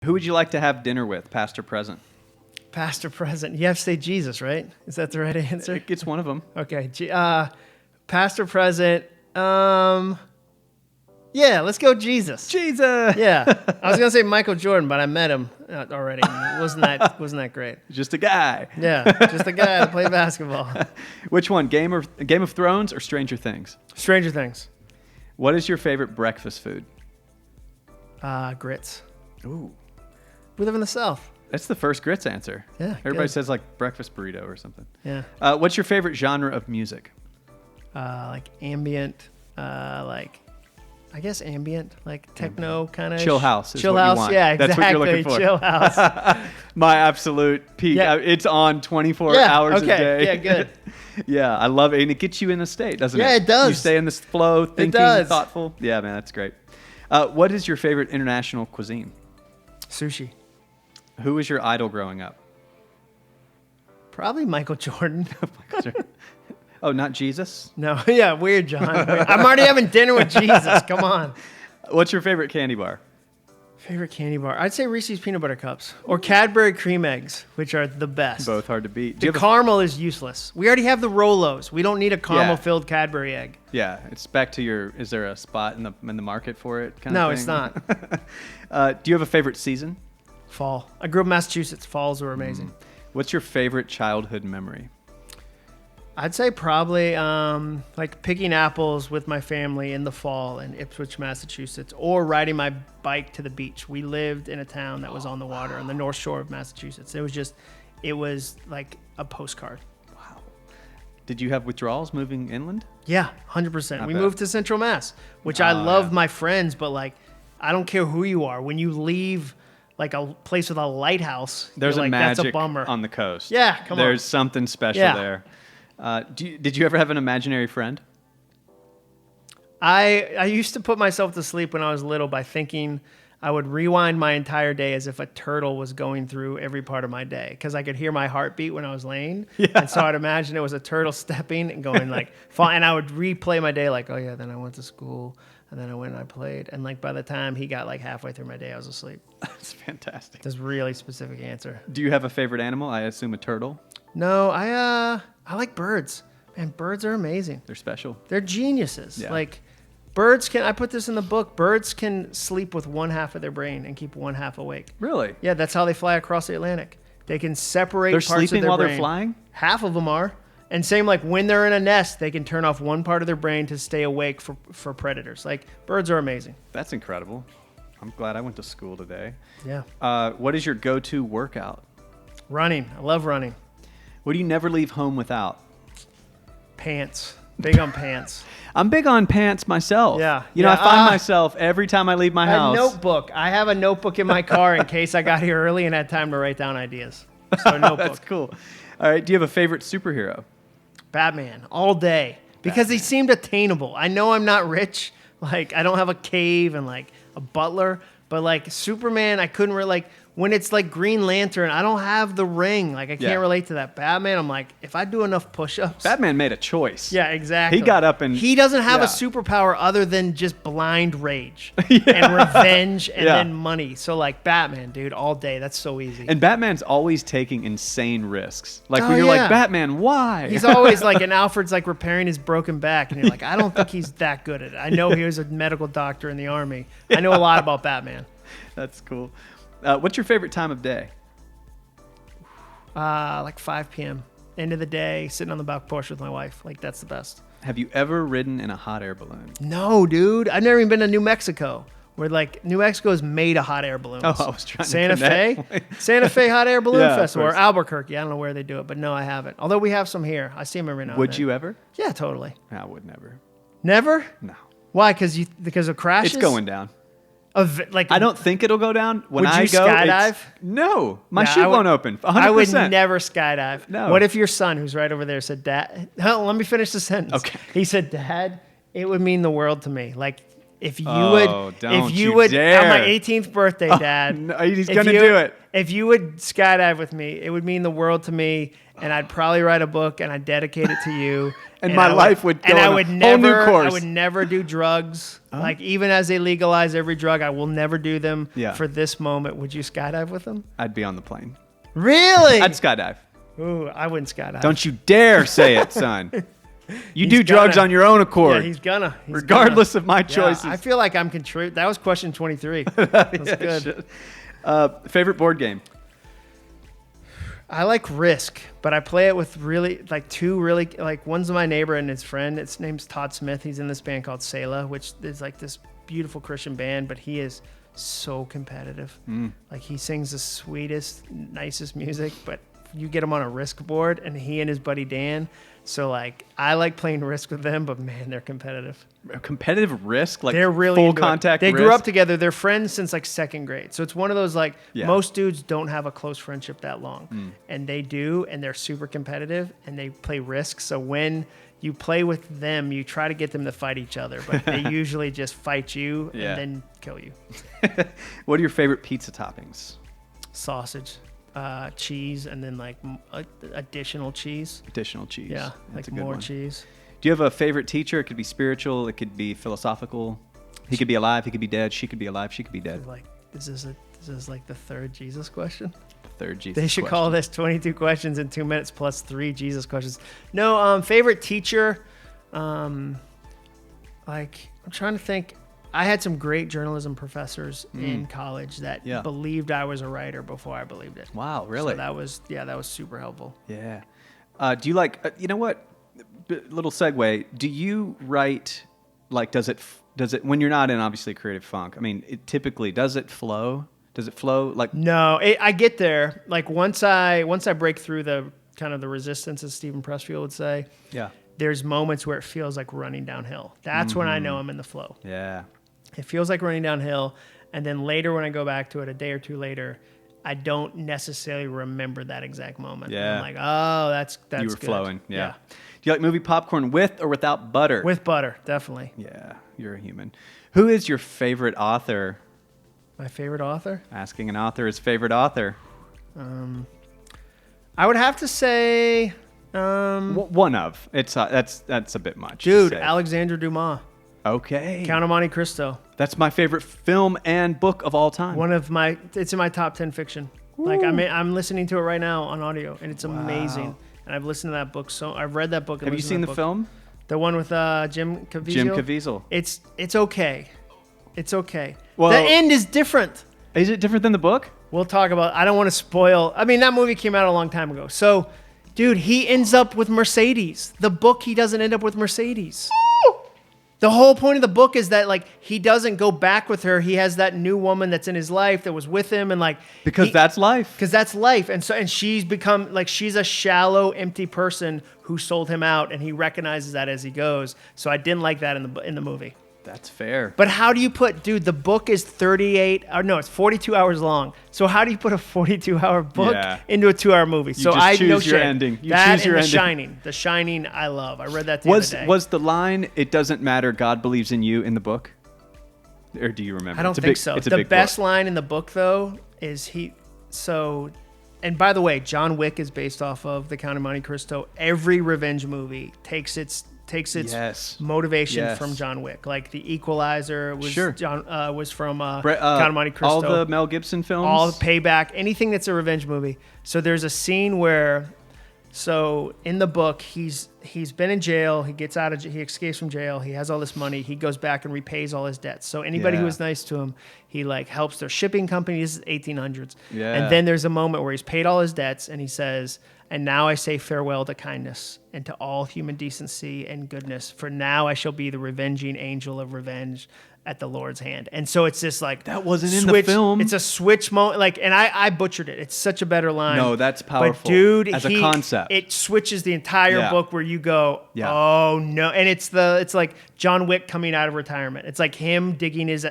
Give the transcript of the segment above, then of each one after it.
Who would you like to have dinner with, past or present? Past or present? You have to say Jesus, right? Is that the right answer? It's one of them. Okay. Past or present? Yeah, let's go Jesus. Jesus. Yeah, I was gonna say Michael Jordan, but I met him already. Wasn't that great? Just a guy. Yeah, just a guy that played basketball. Which one, Game of Thrones or Stranger Things? Stranger Things. What is your favorite breakfast food? Grits. Ooh. We live in the South. That's the first grits answer. Yeah, Everybody good. says like breakfast burrito or something. Yeah. What's your favorite genre of music? Like ambient, I guess ambient, like techno kind of. Chill house is Chill what you house, want. yeah, exactly. That's what you're looking for. Chill house. My absolute peak. Yeah. It's on 24 hours a day. Yeah, good. Yeah, I love it. And it gets you in a state, doesn't it? Yeah, it does. You stay in this flow, thinking, does. thoughtful. Yeah, man, that's great. What is your favorite international cuisine? Sushi. Who was your idol growing up? Probably Michael Jordan. Oh, not Jesus? No, yeah, weird, John. I'm already having dinner with Jesus. Come on. What's your favorite candy bar? Favorite candy bar? I'd say Reese's Peanut Butter Cups or Cadbury Cream Eggs, which are the best. Both hard to beat. The caramel is useless. We already have the Rolos. We don't need a caramel-filled Cadbury egg. Yeah, it's back to your. Is there a spot in the market for it? No, it's not. Do you have a favorite season? Fall. I grew up in Massachusetts. Falls were amazing. What's your favorite childhood memory? I'd say probably like picking apples with my family in the fall in Ipswich, Massachusetts, or riding my bike to the beach. We lived in a town that was on the water on the North Shore of Massachusetts. It was like a postcard. Wow. Did you have withdrawals moving inland? Yeah, 100%. We bad. moved to Central Mass, which I love my friends, but like, I don't care who you are. When you leave like a place with a lighthouse, There's you're a like, magic that's a bummer. on the coast. Yeah, come on. There's something special there. Did you ever have an imaginary friend? I used to put myself to sleep when I was little by thinking I would rewind my entire day as if a turtle was going through every part of my day because I could hear my heartbeat when I was laying. Yeah. And so I'd imagine it was a turtle stepping and going like, and I would replay my day like, oh yeah, then I went to school and then I went and I played. And like by the time he got like halfway through my day, I was asleep. That's fantastic. That's a really specific answer. Do you have a favorite animal? I assume a turtle. No, I like birds. Man, birds are amazing. They're special. They're geniuses. Yeah. Like birds I put this in the book, birds can sleep with one half of their brain and keep one half awake. Really? Yeah, that's how they fly across the Atlantic. They can separate They're parts of their sleeping while brain. they're flying? Half of them are. And same like when they're in a nest, they can turn off one part of their brain to stay awake for predators. Like birds are amazing. That's incredible. I'm glad I went to school today. Yeah. What is your go-to workout? Running. I love running. What do you never leave home without? Pants. Big on pants. I'm big on pants myself. Yeah. You know, I find myself every time I leave my house. A notebook. I have a notebook in my car in case I got here early and had time to write down ideas. So a notebook. That's cool. All right. Do you have a favorite superhero? Batman. All day. Because he seemed attainable. I know I'm not rich. Like, I don't have a cave and, like, a butler. But, like, Superman, I couldn't really, like, when it's, like, Green Lantern, I don't have the ring. Like, I can't relate to that. Batman, I'm like, if I do enough push-ups. Batman made a choice. Yeah, exactly. He got up and... He doesn't have a superpower other than just blind rage and revenge and then money. So, like, Batman, dude, all day. That's so easy. And Batman's always taking insane risks. Like, when you're like, Batman, why? He's always like, and Alfred's like repairing his broken back. And you're like, I don't think he's that good at it. I know he was a medical doctor in the army. I know a lot about Batman. That's cool. What's your favorite time of day? Like 5 p.m. End of the day, sitting on the back porch with my wife. Like, that's the best. Have you ever ridden in a hot air balloon? No, dude. I've never even been to New Mexico, where, like, New Mexico is made of hot air balloons. Oh, I was trying Santa to connect. Fe? Santa Fe Hot Air Balloon Yeah, Festival, of or course. Albuquerque. I don't know where they do it, but no, I haven't. Although we have some here. I see them every now and then. Would you ever? Yeah, totally. I would never. Never? No. Why? Because of crashes? It's going down. Like, I don't think it'll go down. When Would you I go, skydive? No. My Yeah, chute won't open. 100%. I would never skydive. No. What if your son, who's right over there, said, Dad, let me finish the sentence. Okay. He said, Dad, it would mean the world to me. Like, If you don't if you you would, dare. on my 18th birthday, Dad, No, he's if gonna you- do it. If you would skydive with me, it would mean the world to me, and I'd probably write a book and I'd dedicate it to you. And my life would go and on I a would whole never, new course. I would never do drugs. Like even as they legalize every drug, I will never do them. Yeah. For this moment, would you skydive with them? I'd be on the plane. Really? I'd skydive. Ooh, I wouldn't skydive. Don't you dare say it, son. You He's do drugs gonna. on your own accord. Yeah, he's gonna. regardless of my Yeah, choices. I feel like I'm contributing. That was question 23. That's good. Shit. Favorite board game? I like Risk, but I play it with one's my neighbor and his friend. Its name's Todd Smith. He's in this band called Selah, which is like this beautiful Christian band, but he is so competitive. Like he sings the sweetest, nicest music, but you get him on a Risk board and he and his buddy Dan. So like I like playing Risk with them, but man, they're competitive. Competitive Risk? Like They're really full into it. contact They Risk? grew up together. They're friends since like second grade. So it's one of those like Yeah. most dudes don't have a close friendship that long. And they do, and they're super competitive and they play Risk. So when you play with them, you try to get them to fight each other, but they usually just fight you Yeah. and then kill you. What are your favorite pizza toppings? Sausage, cheese, and then like additional cheese. Additional cheese. Yeah, That's like a good more one. cheese. Do you have a favorite teacher? It could be spiritual. It could be philosophical. He could be alive. He could be dead. She could be alive. She could be dead. Like, is this like the third Jesus question? Third Jesus They should question. call this 22 questions in 2 minutes plus 3 Jesus questions. No, favorite teacher. Like I'm trying to think. I had some great journalism professors in college that believed I was a writer before I believed it. Wow, really? So that was super helpful. Yeah. Do you like? You know what? Little segue. Do you write? Like, does it when you're not in obviously creative funk? I mean, typically does it flow? Does it flow like? No, I get there. Like once I break through the kind of the resistance, as Stephen Pressfield would say. Yeah. There's moments where it feels like running downhill. That's when I know I'm in the flow. Yeah. It feels like running downhill. And then later when I go back to it, a day or two later, I don't necessarily remember that exact moment. Yeah. I'm like, oh, that's You were good. flowing. Yeah. Do you like movie popcorn with or without butter? With butter, definitely. Yeah, you're a human. Who is your favorite author? My favorite author? Asking an author his favorite author. I would have to say, One of. It's that's a bit much. to dude, say. Alexandre Dumas, Okay. Count of Monte Cristo. That's my favorite film and book of all time. It's in my top 10 fiction. Like I'm listening to it right now on audio, and it's amazing. And I've listened to that book. So I've read that book. And Have you listened to seen that the book. film? The one with Jim Caviezel. Jim Caviezel. It's okay. It's okay. Well- The end is different. Is it different than the book? We'll talk about. I don't want to spoil. I mean, that movie came out a long time ago. So, dude, he ends up with Mercedes. The book, he doesn't end up with Mercedes. The whole point of the book is that like he doesn't go back with her. He has that new woman that's in his life that was with him, and like Because that's life. because that's life. And she's become like she's a shallow, empty person who sold him out, and he recognizes that as he goes. So I didn't like that in the movie. That's fair. But how do you put, dude, the book is 42 hours long. So how do you put a 42-hour book Yeah. into a 2-hour movie? So just I choose no your shit. ending. You That choose your and The ending. Shining. The Shining I love. I read that the other day. Was the line "It doesn't matter, God believes in you" in the book? Or do you remember? I don't It's a think big- so. It's a The big best book. line in the book, though, is and by the way, John Wick is based off of The Count of Monte Cristo. Every revenge movie takes its Yes. motivation Yes. from John Wick. Like The Equalizer was Sure. was from Count of Monte Cristo. All the Mel Gibson films. All Payback, anything that's a revenge movie. So there's a scene where, so in the book, he's been in jail. He gets out of he escapes from jail. He has all this money. He goes back and repays all his debts. So anybody who Yeah. was nice to him, he like helps their shipping company. This is 1800s. Yeah. And then there's a moment where he's paid all his debts, and he says, "And now I say farewell to kindness and to all human decency and goodness. For now I shall be the revenging angel of revenge at the Lord's hand." And so it's just like That wasn't in the film. It's a switch moment. Like, and I butchered it. It's such a better line. No, that's powerful. But dude, as a concept. it switches the entire Yeah. book where you go, Yeah. oh no. And it's like John Wick coming out of retirement. It's like him digging his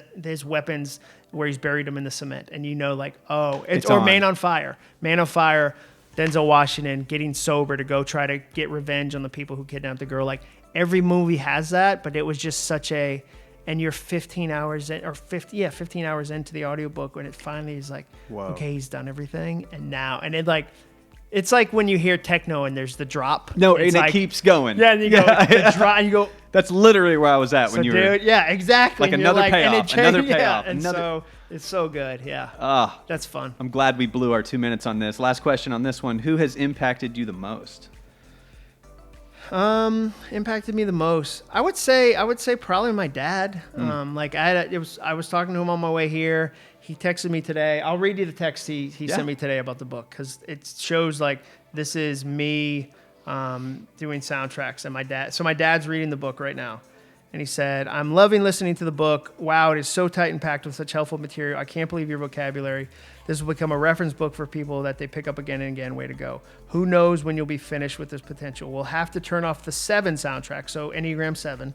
weapons where he's buried them in the cement. And you know, like, oh, It's or on. Man on Fire. Man on Fire, Denzel Washington getting sober to go try to get revenge on the people who kidnapped the girl. Like every movie has that, but it was just and you're 15 hours in, or 15 hours into the audiobook when it finally is like, Whoa. okay, he's done everything. And it like, it's like when you hear techno and there's the drop. No, it's and like, it keeps going. Yeah, and you go, the drop, and you go. That's literally where I was at when you were. Dude, yeah, exactly. Like and you're another payoff, and it another yeah, payoff, and another. so it's so good. Yeah. That's fun. I'm glad we blew our 2 minutes on this. Last question on this one. Who has impacted you the most? Impacted me the most. I would say probably my dad. Like I was talking to him on my way here. He texted me today. I'll read you the text he sent me today about the book, because it shows like this is me doing soundtracks and my dad. So my dad's reading the book right now. And he said, I'm loving listening to the book. Wow, it is so tight and packed with such helpful material. I can't believe your vocabulary. This will become a reference book for people that they pick up again and again. Way to go. Who knows when you'll be finished with this potential. We'll have to turn off the 7 soundtrack. So Enneagram 7,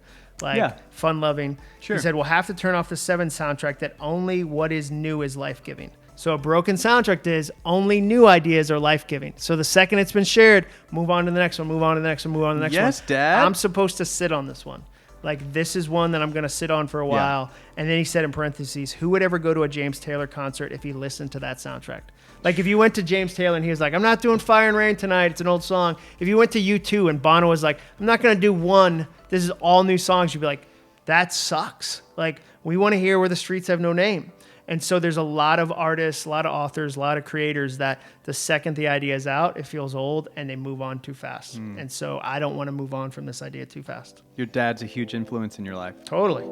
fun loving. Sure. He said, we'll have to turn off the 7 soundtrack that only what is new is life-giving. So a broken soundtrack is only new ideas are life-giving. So the second it's been shared, move on to the next one, move on to the next one, move on to the next one. Yes, Dad. I'm supposed to sit on this one. Like, this is one that I'm going to sit on for a while. And then he said in parentheses, who would ever go to a James Taylor concert if he listened to that soundtrack? Like, if you went to James Taylor and he was like, I'm not doing Fire and Rain tonight, it's an old song. If you went to U2 and Bono was like, I'm not going to do one, this is all new songs, you'd be like, that sucks. Like, we want to hear Where the Streets Have No Name. And so there's a lot of artists, a lot of authors, a lot of creators that the second the idea is out, it feels old and they move on too fast. And so I don't want to move on from this idea too fast. Your dad's a huge influence in your life. Totally.